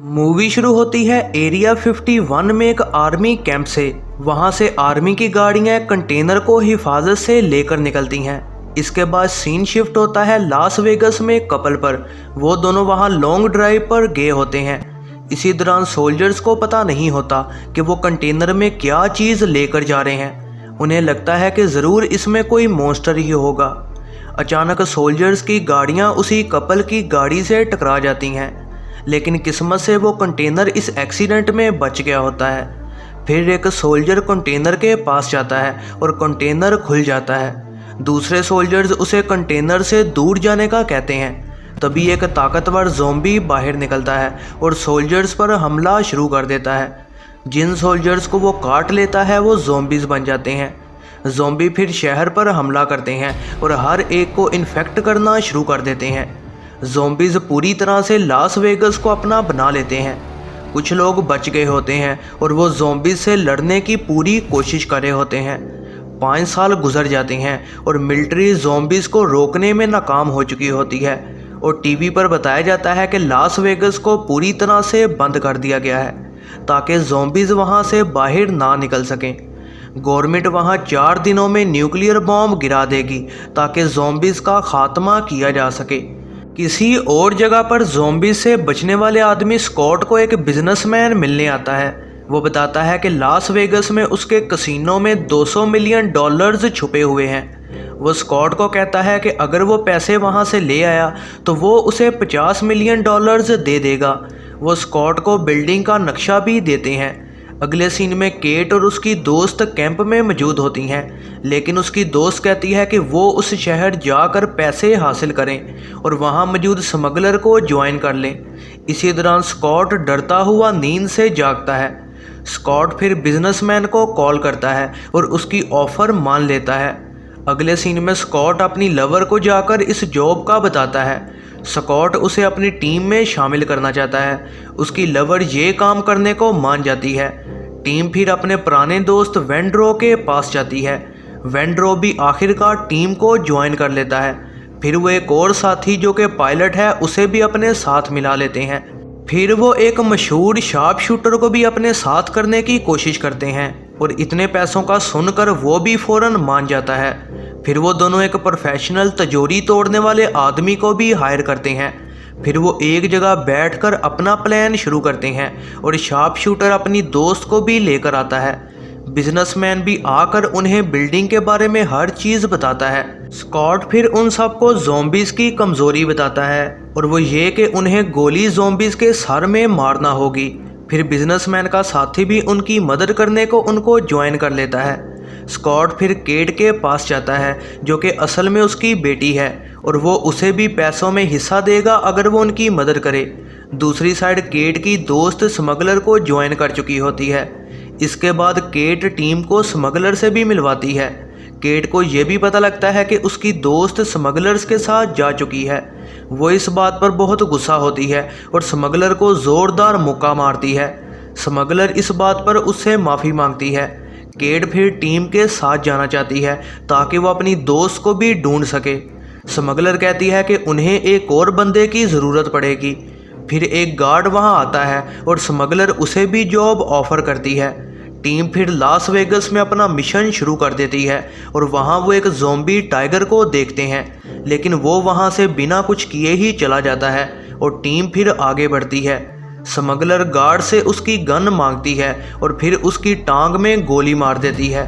Movie शुरू होती है एरिया 51 में एक आर्मी कैंप से। वहां से आर्मी की गाड़ियां कंटेनर को हिफाजत से लेकर निकलती हैं। इसके बाद सीन शिफ्ट होता है लास वेगस में एक कपल पर। वो दोनों वहां लॉन्ग ड्राइव पर गए होते हैं। इसी दौरान सोल्जर्स को पता नहीं होता कि वो कंटेनर में क्या चीज़ लेकर जा रहे हैं। उन्हें लगता है कि ज़रूर इसमें कोई मॉन्स्टर ही होगा। अचानक सोल्जर्स की गाड़ियां उसी कपल की गाड़ी से टकरा जाती हैं, लेकिन किस्मत से वो कंटेनर इस एक्सीडेंट में बच गया होता है। फिर एक सोल्जर कंटेनर के पास जाता है और कंटेनर खुल जाता है। दूसरे सोल्जर्स उसे कंटेनर से दूर जाने का कहते हैं। तभी एक ताकतवर ज़ॉम्बी बाहर निकलता है और सोल्जर्स पर हमला शुरू कर देता है। जिन सोल्जर्स को वो काट लेता है वो ज़ॉम्बीज़ बन जाते हैं। ज़ॉम्बी फिर शहर पर हमला करते हैं और हर एक को इन्फेक्ट करना शुरू कर देते हैं। ज़ॉम्बीज़ पूरी तरह से लास वेगस को अपना बना लेते हैं। कुछ लोग बच गए होते हैं और वो ज़ॉम्बीज़ से लड़ने की पूरी कोशिश कर रहे होते हैं। 5 साल गुजर जाते हैं और मिलिट्री ज़ॉम्बीज़ को रोकने में नाकाम हो चुकी होती है और टीवी पर बताया जाता है कि लास वेगस को पूरी तरह से बंद कर दिया गया है ताकि ज़ॉम्बीज़ वहाँ से बाहर ना निकल सकें। गवर्नमेंट वहाँ 4 दिनों में न्यूक्लियर बॉम्ब गिरा देगी ताकि ज़ॉम्बीज़ का खात्मा किया जा सके। किसी और जगह पर ज़ॉम्बीज़ से बचने वाले आदमी स्कॉट को एक बिजनेसमैन मिलने आता है। वो बताता है कि लास वेगस में उसके कसिनो में 200 मिलियन डॉलर्स छुपे हुए हैं। वो स्कॉट को कहता है कि अगर वो पैसे वहाँ से ले आया तो वो उसे 50 मिलियन डॉलर्स दे देगा। वो स्कॉट को बिल्डिंग का नक्शा भी देते हैं। अगले सीन में केट और उसकी दोस्त कैंप में मौजूद होती हैं, लेकिन उसकी दोस्त कहती है कि वो उस शहर जाकर पैसे हासिल करें और वहाँ मौजूद स्मगलर को ज्वाइन कर लें। इसी दौरान स्कॉट डरता हुआ नींद से जागता है। स्कॉट फिर बिजनेसमैन को कॉल करता है और उसकी ऑफ़र मान लेता है। अगले सीन में स्कॉट अपनी लवर को जाकर इस जॉब का बताता है। स्कॉट उसे अपनी टीम में शामिल करना चाहता है। उसकी लवर ये काम करने को मान जाती है। टीम फिर अपने पुराने दोस्त वेंड्रो के पास जाती है। वेंड्रो भी आखिरकार टीम को ज्वाइन कर लेता है। फिर वो एक और साथी जो कि पायलट है उसे भी अपने साथ मिला लेते हैं। फिर वो एक मशहूर शार्प शूटर को भी अपने साथ करने की कोशिश करते हैं और इतने पैसों का सुनकर वो भी फ़ौरन मान जाता है। फिर वो दोनों एक प्रोफेशनल तिजोरी तोड़ने वाले आदमी को भी हायर करते हैं। फिर वो एक जगह बैठकर अपना प्लान शुरू करते हैं और शार्प शूटर अपनी दोस्त को भी लेकर आता है। बिजनेसमैन भी आकर उन्हें बिल्डिंग के बारे में हर चीज़ बताता है। स्कॉट फिर उन सबको ज़ॉम्बीज़ की कमज़ोरी बताता है और वो ये कि उन्हें गोली ज़ॉम्बीज़ के सर में मारना होगी। फिर बिजनेसमैन का साथी भी उनकी मदद करने को उनको ज्वाइन कर लेता है। स्कॉट फिर केट के पास जाता है जो कि असल में उसकी बेटी है और वो उसे भी पैसों में हिस्सा देगा अगर वो उनकी मदद करे। दूसरी साइड केट की दोस्त स्मगलर को ज्वाइन कर चुकी होती है। इसके बाद केट टीम को स्मगलर से भी मिलवाती है। केट को ये भी पता लगता है कि उसकी दोस्त स्मगलर्स के साथ जा चुकी है। वो इस बात पर बहुत गुस्सा होती है और स्मगलर को ज़ोरदार मुक्का मारती है। स्मगलर इस बात पर उससे माफ़ी मांगती है। केट फिर टीम के साथ जाना चाहती है ताकि वो अपनी दोस्त को भी ढूंढ सके। स्मगलर कहती है कि उन्हें एक और बंदे की ज़रूरत पड़ेगी। फिर एक गार्ड वहां आता है और स्मगलर उसे भी जॉब ऑफ़र करती है। टीम फिर लास वेगस में अपना मिशन शुरू कर देती है और वहां वो एक ज़ॉम्बी टाइगर को देखते हैं, लेकिन वो वहां से बिना कुछ किए ही चला जाता है और टीम फिर आगे बढ़ती है। स्मगलर गार्ड से उसकी गन मांगती है और फिर उसकी टांग में गोली मार देती है।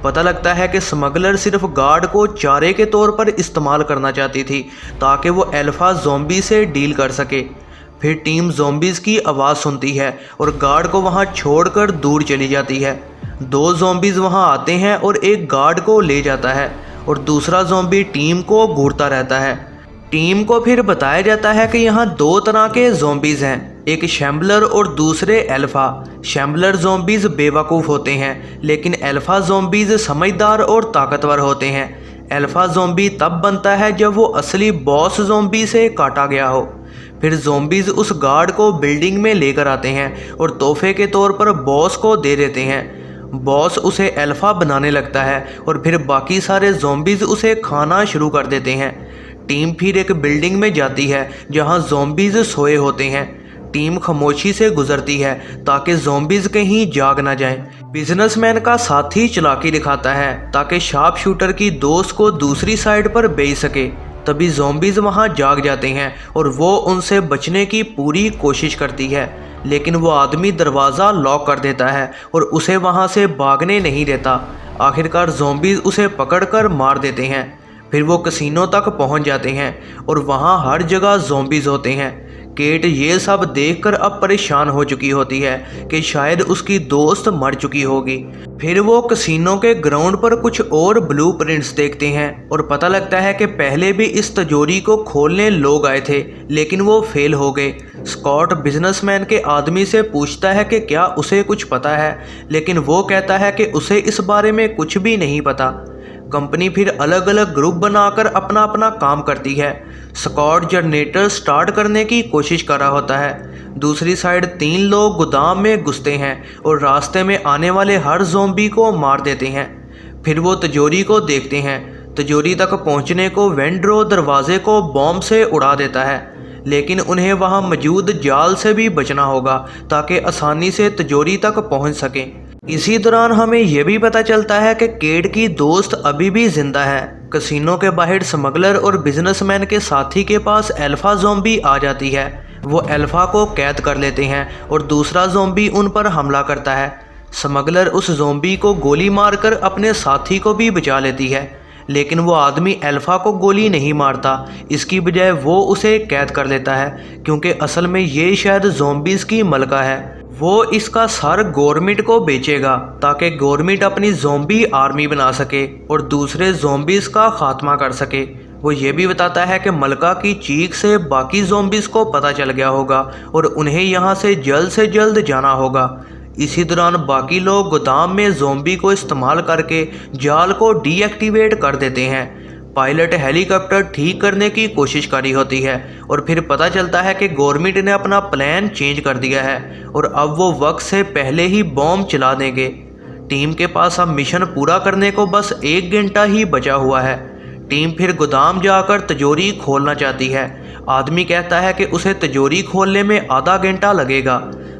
पता लगता है कि स्मगलर सिर्फ गार्ड को चारे के तौर पर इस्तेमाल करना चाहती थी ताकि वो अल्फा ज़ॉम्बी से डील कर सके। फिर टीम ज़ॉम्बीज़ की आवाज़ सुनती है और गार्ड को वहां छोड़कर दूर चली जाती है। 2 ज़ॉम्बीज़ वहां आते हैं और एक गार्ड को ले जाता है और दूसरा ज़ॉम्बी टीम को घूरता रहता है। टीम को फिर बताया जाता है कि यहाँ 2 तरह के ज़ॉम्बीज़ हैं, एक शैम्बलर और दूसरे अल्फ़ा। शैम्बलर ज़ॉम्बीज़ बेवकूफ़ होते हैं, लेकिन अल्फ़ा ज़ॉम्बीज़ समझदार और ताकतवर होते हैं। अल्फ़ा ज़ॉम्बी तब बनता है जब वो असली बॉस ज़ॉम्बी से काटा गया हो। फिर ज़ॉम्बीज़ उस गार्ड को बिल्डिंग में लेकर आते हैं और तोहफे के तौर पर बॉस को दे देते हैं। बॉस उसे अल्फ़ा बनाने लगता है और फिर बाकी सारे ज़ॉम्बीज़ उसे खाना शुरू कर देते हैं। टीम फिर एक बिल्डिंग में जाती है जहां ज़ॉम्बीज़ सोए होते हैं। टीम खामोशी से गुजरती है ताकि ज़ॉम्बीज़ कहीं जाग ना जाएं। बिजनेसमैन का साथी चालाकी दिखाता है ताकि शार्प शूटर की दोस्त को दूसरी साइड पर बेच सके। तभी ज़ॉम्बीज़ वहां जाग जाते हैं और वो उनसे बचने की पूरी कोशिश करती है, लेकिन वो आदमी दरवाज़ा लॉक कर देता है और उसे वहां से भागने नहीं देता। आखिरकार ज़ॉम्बीज़ उसे पकड़कर मार देते हैं। फिर वो कैसीनो तक पहुंच जाते हैं और वहां हर जगह ज़ॉम्बीज़ होते हैं। केट ये सब देखकर अब परेशान हो चुकी होती है कि शायद उसकी दोस्त मर चुकी होगी। फिर वो कैसीनो के ग्राउंड पर कुछ और ब्लूप्रिंट्स देखते हैं और पता लगता है कि पहले भी इस तिजोरी को खोलने लोग आए थे, लेकिन वो फेल हो गए। स्कॉट बिजनेसमैन के आदमी से पूछता है कि क्या उसे कुछ पता है, लेकिन वो कहता है कि उसे इस बारे में कुछ भी नहीं पता। कंपनी फिर अलग अलग ग्रुप बनाकर अपना अपना काम करती है। स्कॉट जनरेटर स्टार्ट करने की कोशिश कर रहा होता है। दूसरी साइड 3 लोग गोदाम में घुसते हैं और रास्ते में आने वाले हर ज़ॉम्बी को मार देते हैं। फिर वो तिजोरी को देखते हैं। तिजोरी तक पहुंचने को वेंड्रो दरवाजे को बॉम्ब से उड़ा देता है, लेकिन उन्हें वहां मौजूद जाल से भी बचना होगा ताकि आसानी से तिजोरी तक पहुंच सकें। इसी दौरान हमें यह भी पता चलता है कि केट की दोस्त अभी भी जिंदा है। कैसीनो के बाहर स्मगलर और बिजनेसमैन के साथी के पास अल्फा ज़ॉम्बी आ जाती है। वो अल्फा को कैद कर लेते हैं और दूसरा ज़ॉम्बी उन पर हमला करता है। स्मगलर उस ज़ॉम्बी को गोली मारकर अपने साथी को भी बचा लेती है, लेकिन वो आदमी अल्फा को गोली नहीं मारता। इसकी बजाय वो उसे कैद कर लेता है, क्योंकि असल में ये शायद ज़ॉम्बीज़ की मलका है। वो इसका सर गवर्नमेंट को बेचेगा ताकि गवर्नमेंट अपनी ज़ॉम्बी आर्मी बना सके और दूसरे ज़ॉम्बीज़ का खात्मा कर सके। वो ये भी बताता है कि मलका की चीख से बाकी ज़ॉम्बीज़ को पता चल गया होगा और उन्हें यहाँ से जल्द जाना होगा। इसी दौरान बाकी लोग गोदाम में ज़ॉम्बी को इस्तेमाल करके जाल को डीएक्टिवेट कर देते हैं। पायलट हेलीकॉप्टर ठीक करने की कोशिश करी होती है और फिर पता चलता है कि गवर्नमेंट ने अपना प्लान चेंज कर दिया है और अब वो वक्त से पहले ही बॉम्ब चला देंगे। टीम के पास अब मिशन पूरा करने को बस 1 घंटा ही बचा हुआ है। टीम फिर गोदाम जाकर तिजोरी खोलना चाहती है। आदमी कहता है कि उसे तिजोरी खोलने में आधा घंटा लगेगा।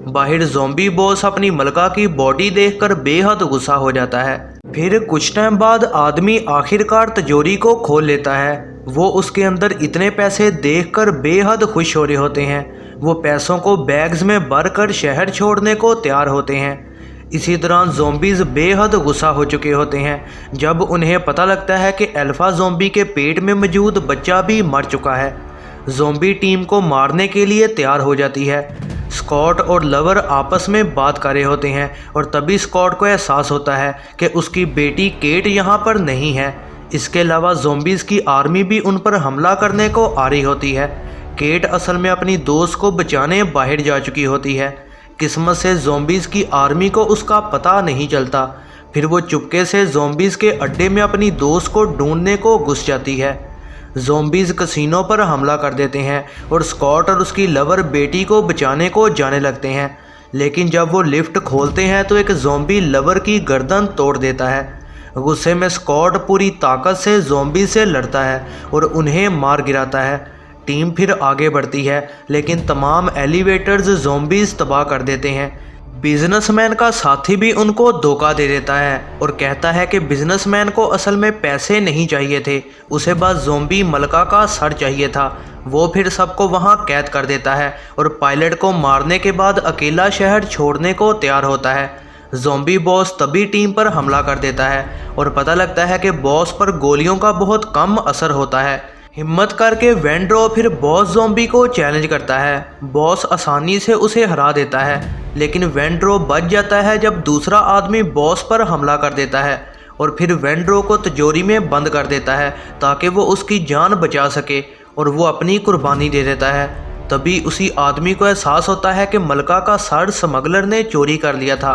बाहर ज़ॉम्बी बॉस अपनी मलका की बॉडी देखकर बेहद गुस्सा हो जाता है। फिर कुछ टाइम बाद आदमी आखिरकार तिजोरी को खोल लेता है। वो उसके अंदर इतने पैसे देखकर बेहद खुश हो रहे होते हैं। वो पैसों को बैग्स में भरकर शहर छोड़ने को तैयार होते हैं। इसी दौरान ज़ॉम्बीज़ बेहद गुस्सा हो चुके होते हैं जब उन्हें पता लगता है कि अल्फा ज़ॉम्बी के पेट में मौजूद बच्चा भी मर चुका है। ज़ॉम्बी टीम को मारने के लिए तैयार हो जाती है। स्कॉट और लवर आपस में बात कर रहे होते हैं और तभी स्कॉट को एहसास होता है कि उसकी बेटी केट यहाँ पर नहीं है। इसके अलावा ज़ॉम्बीज़ की आर्मी भी उन पर हमला करने को आ रही होती है। केट असल में अपनी दोस्त को बचाने बाहर जा चुकी होती है। किस्मत से ज़ॉम्बीज़ की आर्मी को उसका पता नहीं चलता। फिर वो चुपके से ज़ॉम्बीज़ के अड्डे में अपनी दोस्त को ढूंढने को घुस जाती है। ज़ॉम्बीज़ कैसीनो पर हमला कर देते हैं और स्कॉट और उसकी लवर बेटी को बचाने को जाने लगते हैं, लेकिन जब वो लिफ्ट खोलते हैं तो एक ज़ॉम्बी लवर की गर्दन तोड़ देता है। गुस्से में स्कॉट पूरी ताकत से ज़ॉम्बी से लड़ता है और उन्हें मार गिराता है। टीम फिर आगे बढ़ती है, लेकिन तमाम एलिवेटर्स ज़ॉम्बीज़ तबाह कर देते हैं। बिजनेसमैन का साथी भी उनको धोखा दे देता है और कहता है कि बिजनेसमैन को असल में पैसे नहीं चाहिए थे, उसे बस ज़ॉम्बी मलका का सर चाहिए था। वो फिर सबको वहां कैद कर देता है और पायलट को मारने के बाद अकेला शहर छोड़ने को तैयार होता है। ज़ॉम्बी बॉस तभी टीम पर हमला कर देता है और पता लगता है कि बॉस पर गोलियों का बहुत कम असर होता है। हिम्मत करके वेंड्रो फिर बॉस ज़ॉम्बी को चैलेंज करता है। बॉस आसानी से उसे हरा देता है, लेकिन वेंड्रो बच जाता है जब दूसरा आदमी बॉस पर हमला कर देता है और फिर वेंड्रो को तिजोरी में बंद कर देता है ताकि वो उसकी जान बचा सके और वो अपनी कुर्बानी दे देता है। तभी उसी आदमी को एहसास होता है कि मलका का सर स्मगलर ने चोरी कर लिया था।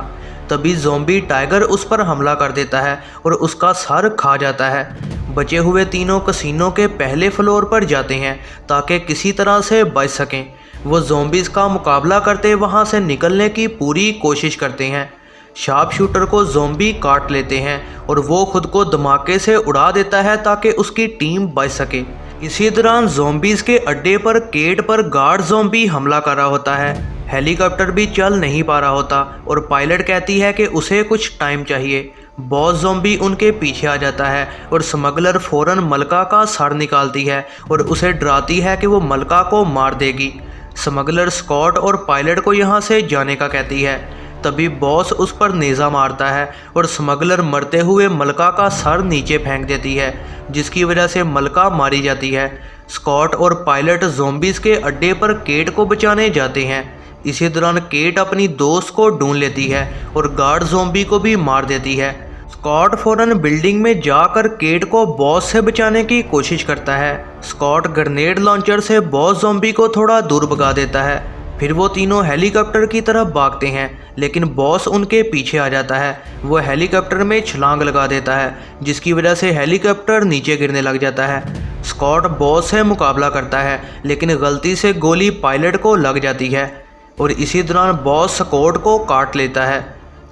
तभी ज़ॉम्बी टाइगर उस पर हमला कर देता है और उसका सर खा जाता है। बचे हुए तीनों कैसीनो के पहले फ्लोर पर जाते हैं ताकि किसी तरह से बच सकें। वो ज़ॉम्बीज़ का मुकाबला करते वहां से निकलने की पूरी कोशिश करते हैं। शार्प शूटर को ज़ॉम्बी काट लेते हैं और वो खुद को धमाके से उड़ा देता है ताकि उसकी टीम बच सके। इसी दौरान ज़ॉम्बीज़ के अड्डे पर केट पर गार्ड ज़ॉम्बी हमला कर रहा होता है। हेलीकॉप्टर भी चल नहीं पा रहा होता और पायलट कहती है कि उसे कुछ टाइम चाहिए। बॉस ज़ॉम्बी उनके पीछे आ जाता है और स्मगलर फ़ौरन मलका का सर निकालती है और उसे डराती है कि वो मलका को मार देगी। स्मगलर स्कॉट और पायलट को यहाँ से जाने का कहती है। तभी बॉस उस पर नेज़ा मारता है और स्मगलर मरते हुए मलका का सर नीचे फेंक देती है, जिसकी वजह से मलका मारी जाती है। स्कॉट और पायलट ज़ॉम्बीज़ के अड्डे पर केट को बचाने जाते हैं। इसी दौरान केट अपनी दोस्त को ढूंढ लेती है और गार्ड ज़ॉम्बी को भी मार देती है। स्कॉट फौरन बिल्डिंग में जाकर केट को बॉस से बचाने की कोशिश करता है। स्कॉट ग्रेनेड लॉन्चर से बॉस ज़ॉम्बी को थोड़ा दूर भगा देता है। फिर वो तीनों हेलीकॉप्टर की तरफ भागते हैं, लेकिन बॉस उनके पीछे आ जाता है। वो हेलीकॉप्टर में छलांग लगा देता है, जिसकी वजह से हेलीकॉप्टर नीचे गिरने लग जाता है। स्कॉट बॉस से मुकाबला करता है, लेकिन गलती से गोली पायलट को लग जाती है और इसी दौरान बॉस स्कॉट को काट लेता है।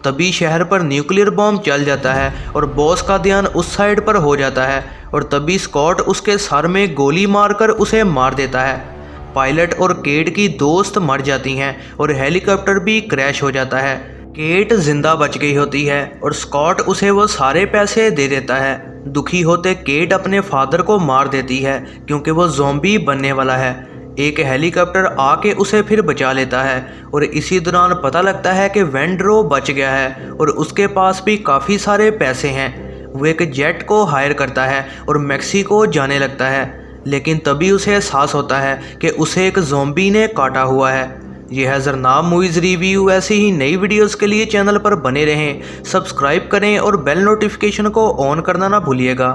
तभी शहर पर न्यूक्लियर बॉम्ब चल जाता है और बॉस का ध्यान उस साइड पर हो जाता है और तभी स्कॉट उसके सर में गोली मारकर उसे मार देता है। पायलट और केट की दोस्त मर जाती हैं और हेलीकॉप्टर भी क्रैश हो जाता है। केट जिंदा बच गई होती है और स्कॉट उसे वो सारे पैसे दे देता है। दुखी होते केट अपने फादर को मार देती है क्योंकि वो ज़ॉम्बी बनने वाला है। एक हेलीकॉप्टर आके उसे फिर बचा लेता है और इसी दौरान पता लगता है कि वेंड्रो बच गया है और उसके पास भी काफ़ी सारे पैसे हैं। वो एक जेट को हायर करता है और मेक्सिको जाने लगता है, लेकिन तभी उसे एहसास होता है कि उसे एक ज़ॉम्बी ने काटा हुआ है। यह है ज़रनाब मूवीज़ रिव्यू। ऐसी ही नई वीडियोस के लिए चैनल पर बने रहें, सब्सक्राइब करें और बेल नोटिफिकेशन को ऑन करना ना भूलिएगा।